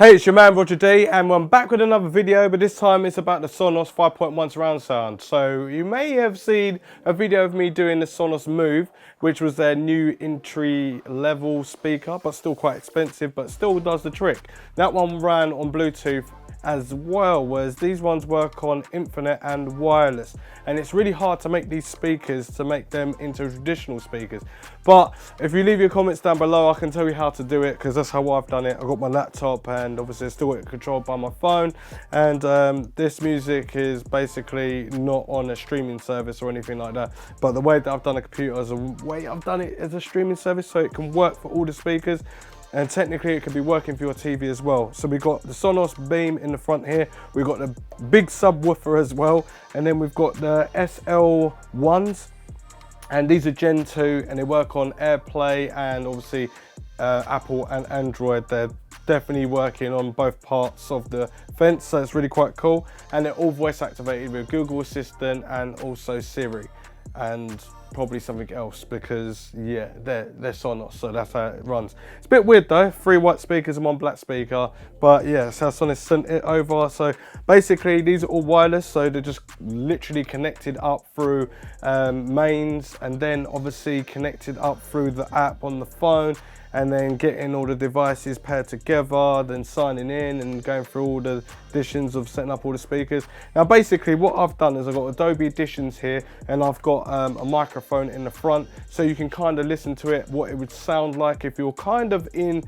Hey, it's your man Roger D, and I'm back with another video, but this time it's about the Sonos 5.1 surround sound. So you may have seen a video of me doing the Sonos Move, which was their new entry level speaker, but still quite expensive, but still does the trick. That one ran on Bluetooth as well, whereas these ones work on Infinite and wireless, and it's really hard to make these speakers to make them into traditional speakers. But if you leave your comments down below, I can tell you how to do it, because that's how I've done it. I've got my laptop, and obviously it's still controlled by my phone, and this music is basically not on a streaming service or anything like that, but the way that I've done a computer is the way I've done it as a streaming service, so it can work for all the speakers. And technically it could be working for your TV as well. So we've got the Sonos Beam in the front here, we've got the big subwoofer as well, and then we've got the SL1s, and these are Gen 2, and they work on AirPlay and obviously Apple and Android. They're definitely working on both parts of the fence, so it's really quite cool. And they're all voice activated with Google Assistant and also Siri, and probably something else, because yeah, they're Sonos, so that's how it runs. It's a bit weird though, 3 white speakers and 1 black speaker, but yeah, that's how Sonos sent it over. So basically these are all wireless, so they're just literally connected up through mains, and then obviously connected up through the app on the phone, and then getting all the devices paired together, then signing in and going through all the additions of setting up all the speakers. Now basically what I've done is I've got Adobe Editions here, and I've got a microphone in the front, so you can kind of listen to it, what it would sound like if you're kind of in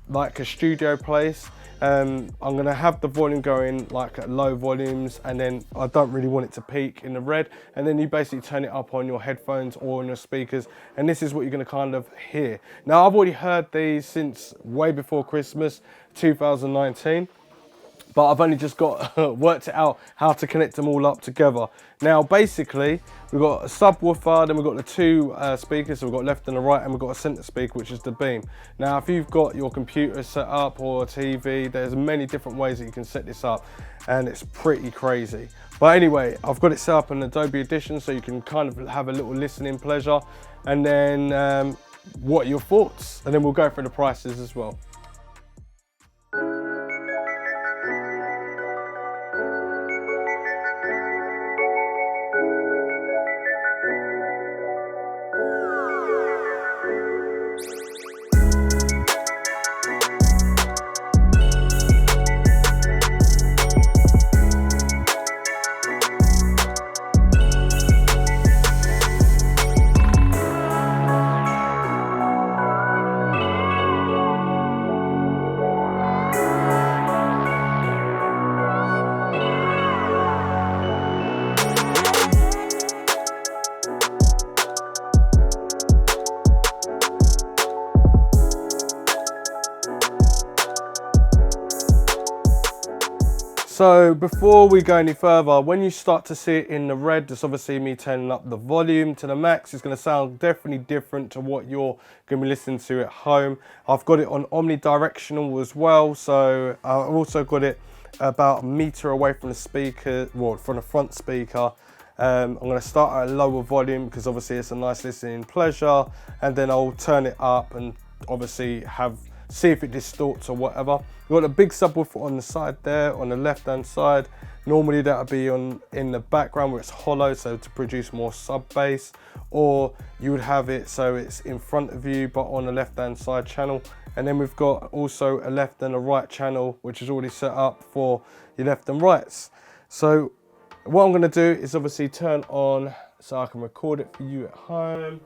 like a studio place. I'm gonna have the volume going like at low volumes, and then I don't really want it to peak in the red, and then you basically turn it up on your headphones or on your speakers, and this is what you're gonna kind of hear. Now I've already heard these since way before Christmas 2019, but I've only just got worked it out how to connect them all up together. Now basically we've got a subwoofer, then we've got the 2 speakers, so we've got left and the right, and we've got a center speaker, which is the Beam. Now if you've got your computer set up or a TV, there's many different ways that you can set this up, and it's pretty crazy. But anyway, I've got it set up in Adobe Edition, so you can kind of have a little listening pleasure, and then what are your thoughts? And then we'll go through the prices as well. So before we go any further, when you start to see it in the red, that's obviously me turning up the volume to the max. It's going to sound definitely different to what you're going to be listening to at home. I've got it on omnidirectional as well, so I've also got it about 1 meter away from the speaker, well, from the front speaker. I'm going to start at a lower volume because obviously it's a nice listening pleasure, and then I'll turn it up and obviously see if it distorts or whatever. We've got a big subwoofer on the side there, on the left hand side. Normally that would be in the background where it's hollow, so to produce more sub bass, or you would have it so it's in front of you but on the left hand side channel. And then we've got also a left and a right channel, which is already set up for your left and rights. So what I'm going to do is obviously turn on so I can record it for you at home.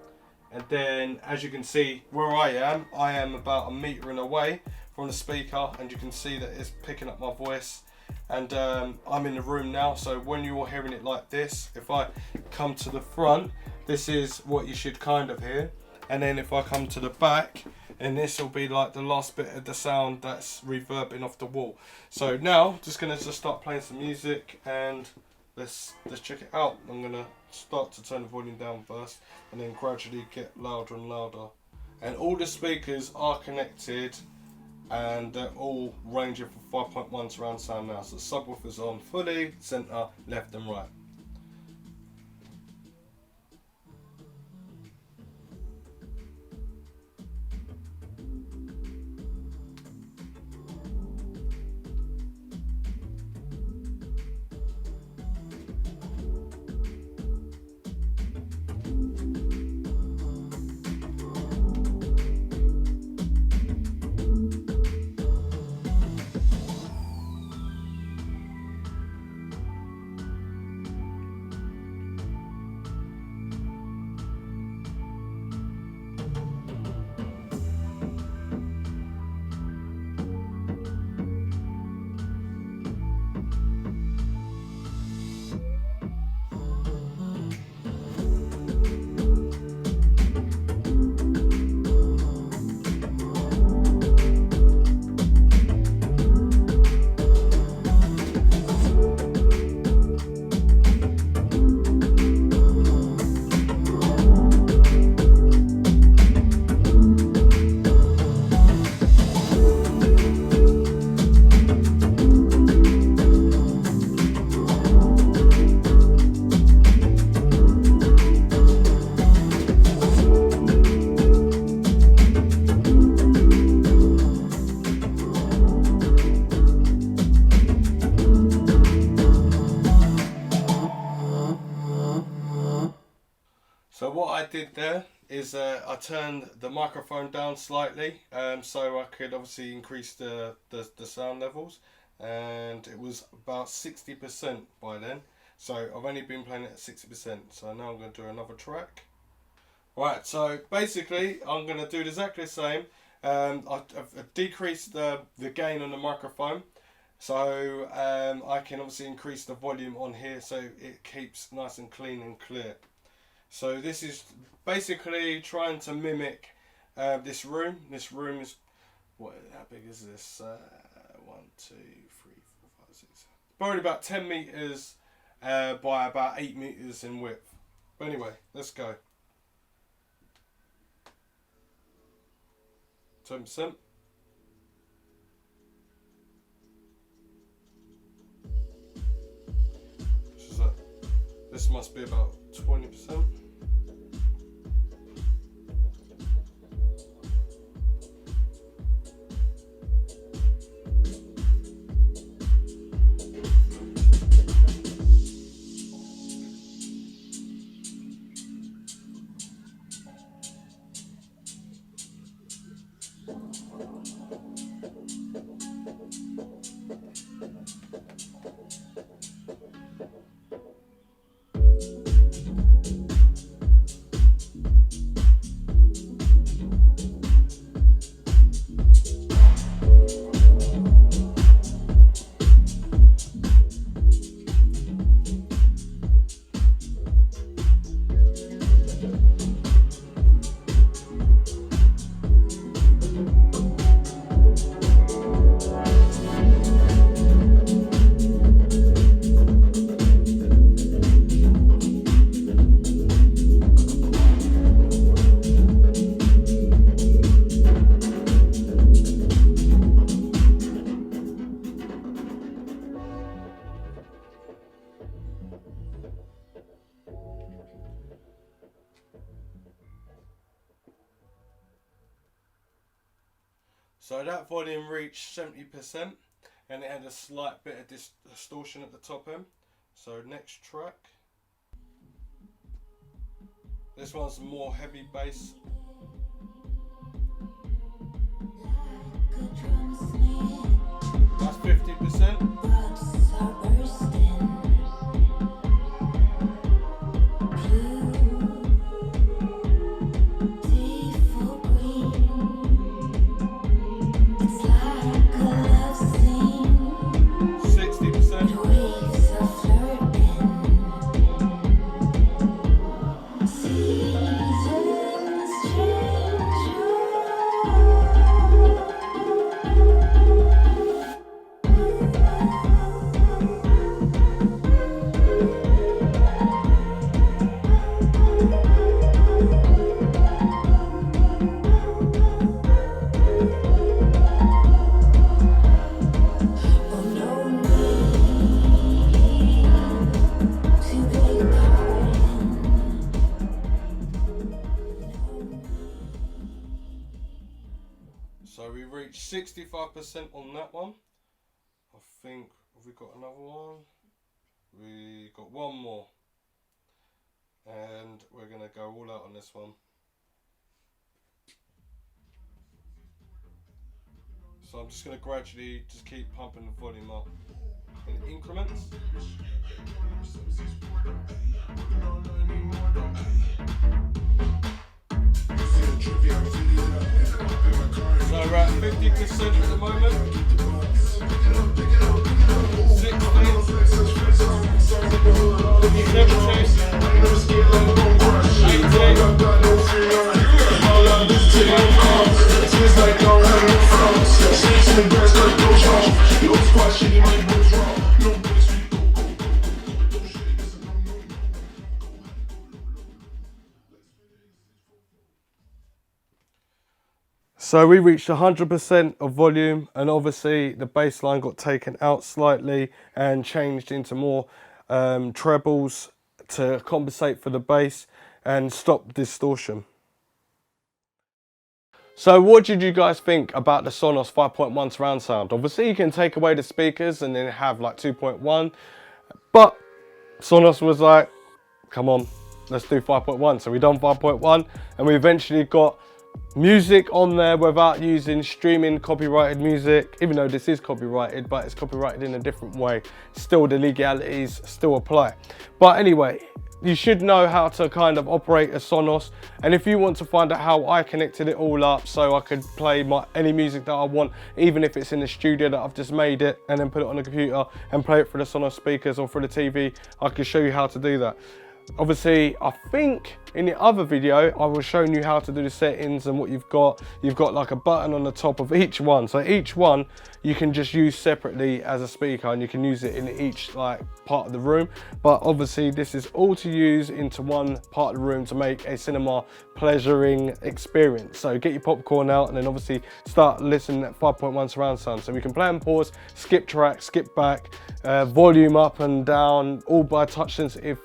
And then, as you can see where I am about 1 meter away from the speaker, and you can see that it's picking up my voice. And I'm in the room now, so when you're hearing it like this, if I come to the front, this is what you should kind of hear. And then if I come to the back, and this will be like the last bit of the sound that's reverbing off the wall. So now, just gonna start playing some music, and let's check it out. I'm gonna start to turn the volume down first, and then gradually get louder and louder. And all the speakers are connected, and they're all ranging from 5.1 surround sound now. So the subwoofer's on fully, center, left and right. did there is I turned the microphone down slightly so I could obviously increase the sound levels, and it was about 60% by then. So I've only been playing it at 60%. So now I'm going to do another track. Right, so basically I'm going to do exactly the same. I've decreased the gain on the microphone, so I can obviously increase the volume on here so it keeps nice and clean and clear. So this is basically trying to mimic this room. This room is, how big is this? 1, 2, 3, 4, 5, 6. Probably about 10 meters by about 8 meters in width. But anyway, let's go. 10%. This must be about 20%. So that volume reached 70% and it had a slight bit of distortion at the top end. So next track. This one's more heavy bass. That's 50%. So we reached 65% on that one. I think, have we got another one? We got one more. And we're going to go all out on this one. So I'm just going to gradually just keep pumping the volume up in increments. So we're at 50% at the moment. 60, So we reached 100% of volume, and obviously the bass line got taken out slightly and changed into more trebles to compensate for the bass and stop distortion. So what did you guys think about the Sonos 5.1 surround sound? Obviously you can take away the speakers and then have like 2.1, but Sonos was like, come on, let's do 5.1. So we done 5.1 and we eventually got music on there without using streaming copyrighted music, even though this is copyrighted, but it's copyrighted in a different way. Still, the legalities still apply. But anyway, you should know how to kind of operate a Sonos. And if you want to find out how I connected it all up so I could play any music that I want, even if it's in the studio that I've just made it and then put it on the computer and play it through the Sonos speakers or through the TV, I can show you how to do that. Obviously, I think in the other video, I was showing you how to do the settings and what you've got. You've got like a button on the top of each one. So each one you can just use separately as a speaker and you can use it in each like part of the room. But obviously this is all to use into one part of the room to make a cinema pleasuring experience. So get your popcorn out and then obviously start listening at 5.1 surround sound. So we can play and pause, skip track, skip back, volume up and down, all by touch sensitive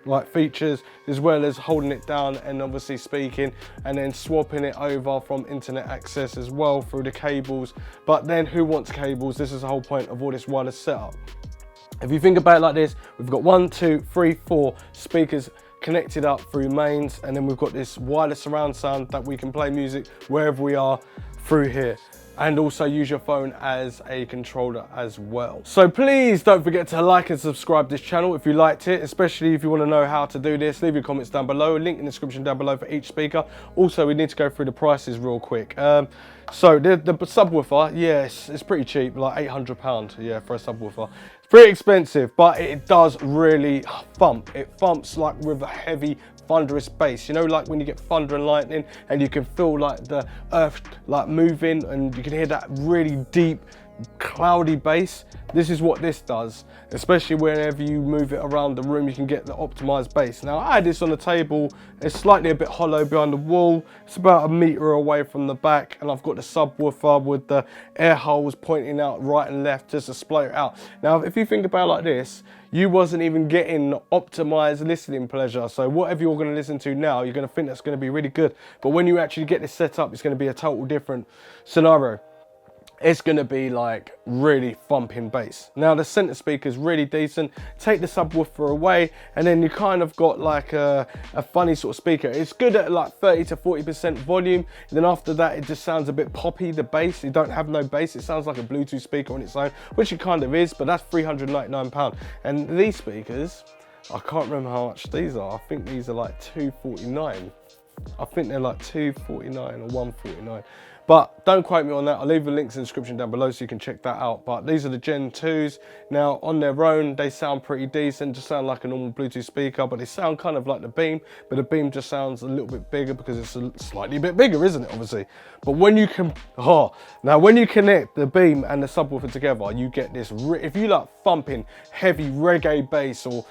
like features, as well as holding it down and obviously speaking, and then swapping it over from internet access as well through the cables. But then who wants cables? This is the whole point of all this wireless setup. If you think about it like this, we've got 1, 2, 3, 4 speakers connected up through mains, and then we've got this wireless surround sound that we can play music wherever we are through here, and also use your phone as a controller as well. So please don't forget to like and subscribe this channel if you liked it, especially if you want to know how to do this. Leave your comments down below, link in the description down below for each speaker. Also, we need to go through the prices real quick. So the subwoofer, yes, it's pretty cheap, like £800, yeah, for a subwoofer. It's pretty expensive, but it does really thump. It thumps like with a heavy thunderous bass, you know, like when you get thunder and lightning and you can feel like the earth like moving and you can hear that really deep cloudy bass. This is what this does, especially whenever you move it around the room, you can get the optimized bass. Now I had this on the table, it's slightly a bit hollow behind the wall, it's about 1 meter away from the back, and I've got the subwoofer with the air holes pointing out right and left just to split it out. Now if you think about it like this, you wasn't even getting optimized listening pleasure. So whatever you're going to listen to now, you're going to think that's going to be really good, but when you actually get this set up, it's going to be a total different scenario. It's going to be like really thumping bass. Now the center speaker is really decent. Take the subwoofer away and then you kind of got like a funny sort of speaker. It's good at like 30 to 40% volume. And then after that, it just sounds a bit poppy, the bass. You don't have no bass. It sounds like a Bluetooth speaker on its own, which it kind of is, but that's £399. And these speakers, I can't remember how much these are. I think these are like $249. I think they're like $249 or $149. But don't quote me on that. I'll leave the links in the description down below so you can check that out. But these are the Gen 2s. Now on their own, they sound pretty decent, just sound like a normal Bluetooth speaker, but they sound kind of like the Beam, but the Beam just sounds a little bit bigger because it's a slightly bit bigger, isn't it, obviously? But when you can, now when you connect the Beam and the subwoofer together, you get this, if you like thumping heavy reggae bass or,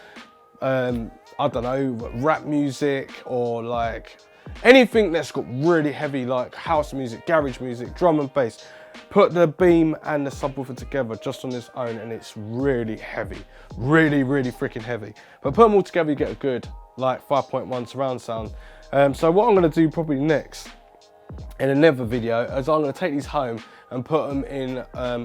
I don't know, rap music or like, anything that's got really heavy like house music, garage music, drum and bass, put the Beam and the subwoofer together just on its own and it's really heavy, really freaking heavy. But put them all together, you get a good like 5.1 surround sound. So what I'm going to do probably next in another video is I'm going to take these home and put them in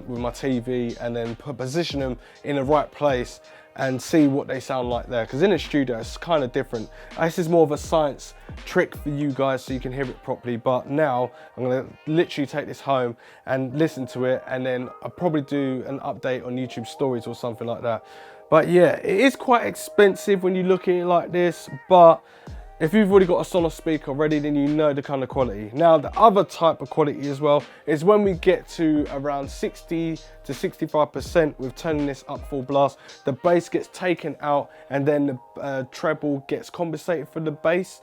with my TV and then position them in the right place and see what they sound like there, because in a studio it's kind of different. This is more of a science trick for you guys so you can hear it properly, but now I'm going to literally take this home and listen to it, and then I'll probably do an update on YouTube stories or something like that. But yeah, it is quite expensive when you look at it like this, but if you've already got a Sonos speaker already, then you know the kind of quality. Now, the other type of quality as well is when we get to around 60 to 65% with turning this up full blast, the bass gets taken out and then the treble gets compensated for the bass.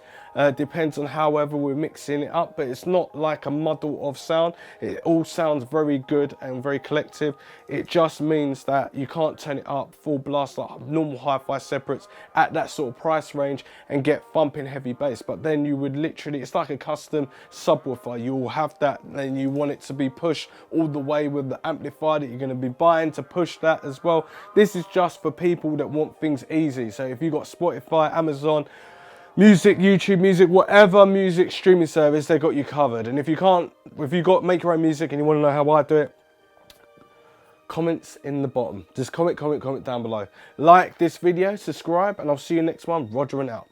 Depends on however we're mixing it up, but it's not like a muddle of sound. It all sounds very good and very collective. It just means that you can't turn it up full blast like normal hi-fi separates at that sort of price range and get thumping heavy bass. But then you would literally, it's like a custom subwoofer. You will have that, and you want it to be pushed all the way with the amplifier that you're going to be buying to push that as well. This is just for people that want things easy. So if you've got Spotify, Amazon Music, YouTube Music, whatever music streaming service, they got you covered. And if you can't, if you got make your own music and you want to know how I do it, comments in the bottom. Just comment down below. Like this video, subscribe, and I'll see you next one. Roger and out.